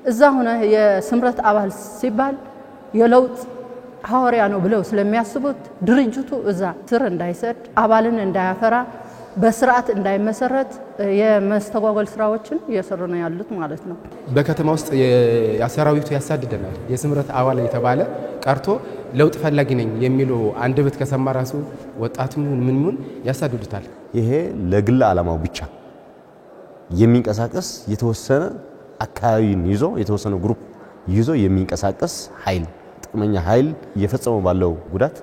እዛ ሆነ የስምረት አባል ሲባል የለውጥ ሐዋርያ ነው ብለው ስለሚያስቡት ድርጅቱ እዛ ስር እንዳይሰድ አባልን እንዳያፈራ በስርዓት እንዳይመሰረት የመስተጓጎል ስራዎችን እየሰሩ ነው ያሉት ማለት ነው። በከተማ ውስጥ ያሰራዊቱ ያሳድደናል የስምረት አባል የተባለ ቀርቶ ለውጥ ፈላጊ ነኝ የሚሉ አንደበት ከሰማ ራሱ ወጣቱን ምን ያሳድዱታል። ይሄ ለግል ዓላማው ብቻ የሚንቀሳቀስ የተወሰነ አካባቢን ይዞ የተወሰነ ግሩፕ ይዞ የሚንቀሳቀስ ኃይል ጥቅመኛ ኃይል እየፈጸመው ባለው ጉዳት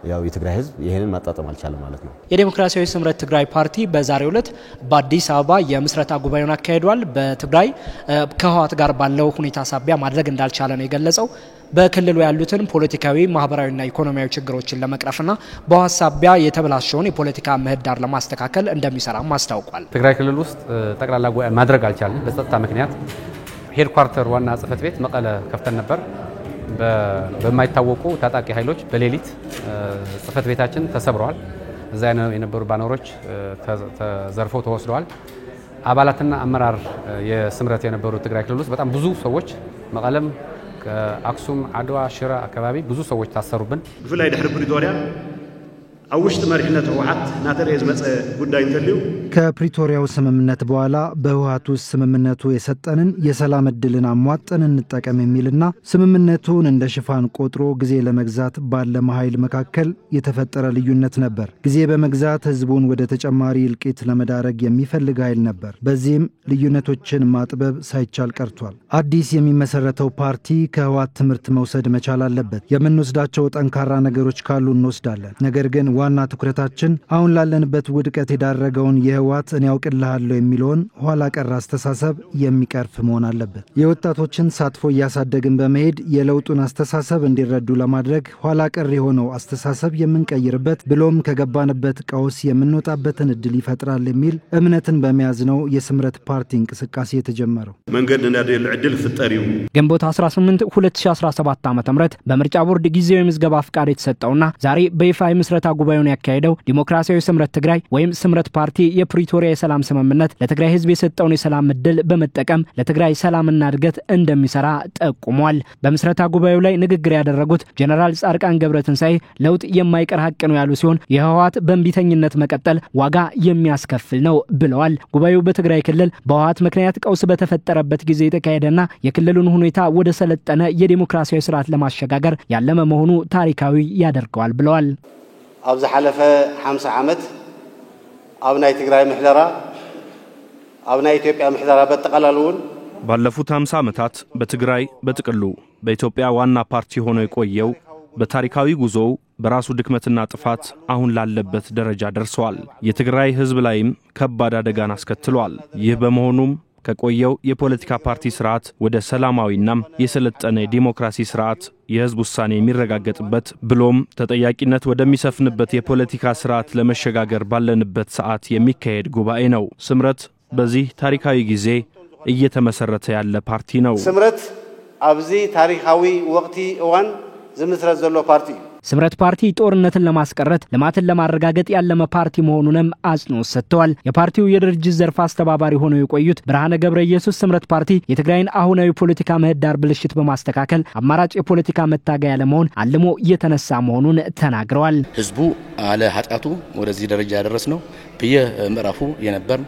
ያው የትግራይ ህዝብ ይሄንን ማጣጣም አልቻለም ማለት ነው። የዲሞክራሲያዊ ስምረት ትግራይ ፓርቲ በዛሬው ዕለት በአዲስ አበባ የምስረታ ጉባኤውን አካሂዷል። በትግራይ ከህወሓት ጋር ባለው ሁኔታ ሳቢያ ማድረግ እንዳልቻለ ነው የገለጸው። በክልሉ ያሉትን ፖለቲካዊ ማህበራዊና ኢኮኖሚያዊ ችግሮችን ለመቅረፍና በህወሓት ሳቢያ የተበላሸውን የፖለቲካ ምህዳር ለማስተካከል እንደሚሰራም አስታውቋል። ትግራይ ክልል ውስጥ ጠቅላላ ጉባኤ ማድረግ አልቻለም በጸጥታ ምክንያት። ሄድኳርተር ዋና ጽህፈት ቤት መቀለ ከፍተን ነበር። በማይታወቁ ታጣቂ ኃይሎች በሌሊት ጽህፈት ቤታችን ተሰብረዋል። እዛ የነበሩ ባነሮች ተዘርፈው ተወስደዋል። አባላትና አመራር የስምረት የነበሩ ትግራይ ክልል ውስጥ በጣም ብዙ ሰዎች መቀለም፣ አክሱም፣ አድዋ፣ ሽረ አካባቢ ብዙ ሰዎች ታሰሩብን። ብፍላይ ድሕሪ ፕሪቶሪያ አውሽት መሪሕነት ህወሓት ናተረየ ዝመፀ ጉዳይ እንተልዩ ከፕሪቶሪያው ስምምነት በኋላ በህወሓት ውስጥ ስምምነቱ የሰጠንን የሰላም እድልን አሟጠን እንጠቀም የሚልና ስምምነቱን እንደ ሽፋን ቆጥሮ ጊዜ ለመግዛት ባለመ ኃይል መካከል የተፈጠረ ልዩነት ነበር። ጊዜ በመግዛት ህዝቡን ወደ ተጨማሪ እልቂት ለመዳረግ የሚፈልግ ኃይል ነበር። በዚህም ልዩነቶችን ማጥበብ ሳይቻል ቀርቷል። አዲስ የሚመሰረተው ፓርቲ ከህወሓት ትምህርት መውሰድ መቻል አለበት። የምንወስዳቸው ጠንካራ ነገሮች ካሉ እንወስዳለን። ነገር ግን ዋና ትኩረታችን አሁን ላለንበት ውድቀት የዳረገውን የህወሓት እኔ ያውቅልሃለሁ የሚለውን ኋላ ቀር አስተሳሰብ የሚቀርፍ መሆን አለበት። የወጣቶችን ሳትፎ እያሳደግን በመሄድ የለውጡን አስተሳሰብ እንዲረዱ ለማድረግ ኋላ ቀር የሆነው አስተሳሰብ የምንቀይርበት ብሎም ከገባንበት ቀውስ የምንወጣበትን እድል ይፈጥራል የሚል እምነትን በመያዝ ነው የስምረት ፓርቲ እንቅስቃሴ የተጀመረው። መንገድ እንዳደለ ዕድል ፍጠሪው ግንቦት 18 2017 ዓ.ም በምርጫ ቦርድ ጊዜያዊ ምዝገባ ፍቃድ የተሰጠውና ዛሬ በይፋ የምስረታ ጉባኤውን ያካሄደው ዲሞክራሲያዊ ስምረት ትግራይ ወይም ስምረት ፓርቲ የፕሪቶሪያ የሰላም ስምምነት ለትግራይ ህዝብ የሰጠውን የሰላም እድል በመጠቀም ለትግራይ ሰላምና እድገት እንደሚሰራ ጠቁሟል። በምስረታ ጉባኤው ላይ ንግግር ያደረጉት ጀነራል ጻድቃን ገብረትንሳኤ ለውጥ የማይቀር ሀቅ ነው ያሉ ሲሆን የህወሓት በእንቢተኝነት መቀጠል ዋጋ የሚያስከፍል ነው ብለዋል። ጉባኤው በትግራይ ክልል በህወሓት ምክንያት ቀውስ በተፈጠረበት ጊዜ የተካሄደና የክልሉን ሁኔታ ወደ ሰለጠነ የዲሞክራሲያዊ ስርዓት ለማሸጋገር ያለመ መሆኑ ታሪካዊ ያደርገዋል ብለዋል። ኣብዚ ሓለፈ 50 ዓመት ኣብ ናይ ትግራይ ምሕደራ ኣብ ናይ ኢትዮጵያ ምሕደራ በተቀላሉን ባለፉት 50 ዓመታት በትግራይ በጥቅሉ በኢትዮጵያ ዋና ፓርቲ ሆኖ የቆየው በታሪካዊ ጉዞው በራሱ ድክመትና ጥፋት አሁን ላለበት ደረጃ ደርሷል። የትግራይ ህዝብ ላይም ከባድ አደጋን አስከትሏል። ይህ በመሆኑም ከቆየው የፖለቲካ ፓርቲ ስርዓት ወደ ሰላማዊና የሰለጠነ ዲሞክራሲ ስርዓት የህዝብ ውሳኔ የሚረጋገጥበት ብሎም ተጠያቂነት ወደሚሰፍንበት የፖለቲካ ስርዓት ለመሸጋገር ባለንበት ሰዓት የሚካሄድ ጉባኤ ነው። ስምረት በዚህ ታሪካዊ ጊዜ እየተመሰረተ ያለ ፓርቲ ነው። ስምረት አብዚ ታሪካዊ ወቅቲ እዋን ዝምስረት ዘሎ ፓርቲ ስምረት ፓርቲ ጦርነትን ለማስቀረት ልማትን ለማረጋገጥ ያለመ ፓርቲ መሆኑንም አጽንኦት ሰጥተዋል። የፓርቲው የድርጅት ዘርፍ አስተባባሪ ሆነው የቆዩት ብርሃነ ገብረ ኢየሱስ ስምረት ፓርቲ የትግራይን አሁናዊ ፖለቲካ ምህዳር ብልሽት በማስተካከል አማራጭ የፖለቲካ መታገያ ለመሆን አልሞ እየተነሳ መሆኑን ተናግረዋል። ህዝቡ አለ ኃጢአቱ ወደዚህ ደረጃ ያደረስነው በየምዕራፉ የነበር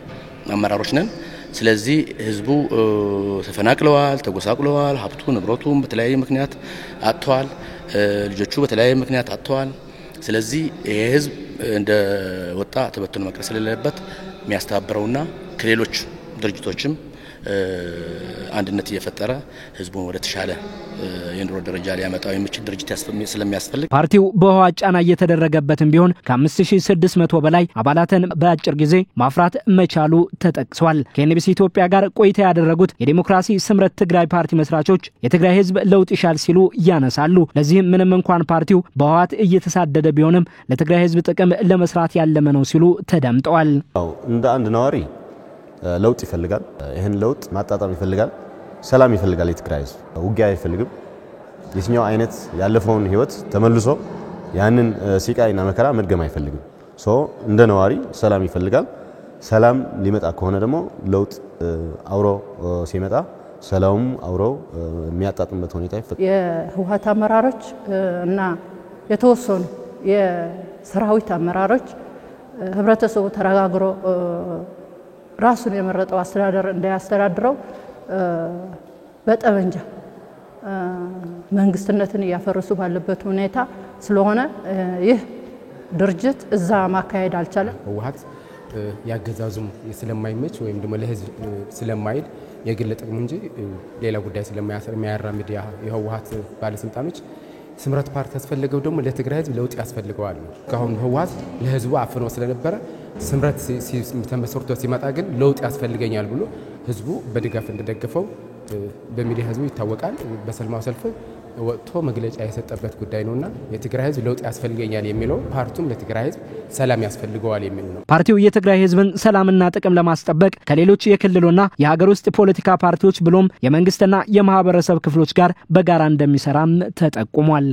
አመራሮች ነን። ስለዚህ ህዝቡ ተፈናቅለዋል፣ ተጎሳቅለዋል፣ ሀብቱ ንብረቱም በተለያየ ምክንያት አጥተዋል፣ ልጆቹ በተለያየ ምክንያት አጥተዋል። ስለዚህ ይሄ ህዝብ እንደ ወጣ ተበትኖ መቅረት ስለሌለበት የሚያስተባብረውና ከሌሎች ድርጅቶችም አንድነት እየፈጠረ ህዝቡን ወደ ተሻለ የኑሮ ደረጃ ሊያመጣው የሚችል ድርጅት ስለሚያስፈልግ ፓርቲው በህወሓት ጫና እየተደረገበትም ቢሆን ከ5600 በላይ አባላትን በአጭር ጊዜ ማፍራት መቻሉ ተጠቅሷል። ከኤንቢሲ ኢትዮጵያ ጋር ቆይታ ያደረጉት የዲሞክራሲ ስምረት ትግራይ ፓርቲ መስራቾች የትግራይ ህዝብ ለውጥ ይሻል ሲሉ ያነሳሉ። ለዚህም ምንም እንኳን ፓርቲው በህወሓት እየተሳደደ ቢሆንም ለትግራይ ህዝብ ጥቅም ለመስራት ያለመ ነው ሲሉ ተደምጠዋል። እንደ አንድ ነዋሪ ለውጥ ይፈልጋል። ይሄን ለውጥ ማጣጣም ይፈልጋል። ሰላም ይፈልጋል። የትግራይ ህዝብ ውጊያ አይፈልግም። የትኛው አይነት ያለፈውን ህይወት ተመልሶ ያንን ሲቃይና መከራ መድገም አይፈልግም። እንደ ነዋሪ ሰላም ይፈልጋል። ሰላም ሊመጣ ከሆነ ደግሞ ለውጥ አውሮ ሲመጣ ሰላም አውረው የሚያጣጥምበት ሁኔታ ይፈጠራል። የህወሓት አመራሮች እና የተወሰኑ የሰራዊት አመራሮች ህብረተሰቡ ተረጋግሮ ራሱን የመረጠው አስተዳደር እንዳያስተዳድረው በጠመንጃ መንግስትነትን ያፈርሱ ባለበት ሁኔታ ስለሆነ ይህ ድርጅት እዛ ማካሄድ አልቻለም። ህወሓት ያገዛዙም ስለማይመች ወይም ደግሞ ለህዝብ ስለማይል የግል ጥቅም እንጂ ሌላ ጉዳይ ስለማያራምድ የህወሓት ባለስልጣኖች ስምረት ፓርቲ ያስፈልገው ደግሞ ለትግራይ ህዝብ ለውጥ ያስፈልገዋል። ካሁን ህወሓት ለህዝቡ አፍኖ ስለነበረ ስምረት ተመስርቶ ሲመጣ ግን ለውጥ ያስፈልገኛል ብሎ ህዝቡ በድጋፍ እንደደገፈው በሚዲያ ህዝቡ ይታወቃል። በሰላማዊ ሰልፍ ወጥቶ መግለጫ የሰጠበት ጉዳይ ነውና የትግራይ ህዝብ ለውጥ ያስፈልገኛል የሚለው ፓርቲም ለትግራይ ህዝብ ሰላም ያስፈልገዋል የሚል ነው። ፓርቲው የትግራይ ህዝብን ሰላምና ጥቅም ለማስጠበቅ ከሌሎች የክልሉና የሀገር ውስጥ ፖለቲካ ፓርቲዎች ብሎም የመንግስትና የማህበረሰብ ክፍሎች ጋር በጋራ እንደሚሰራም ተጠቁሟል።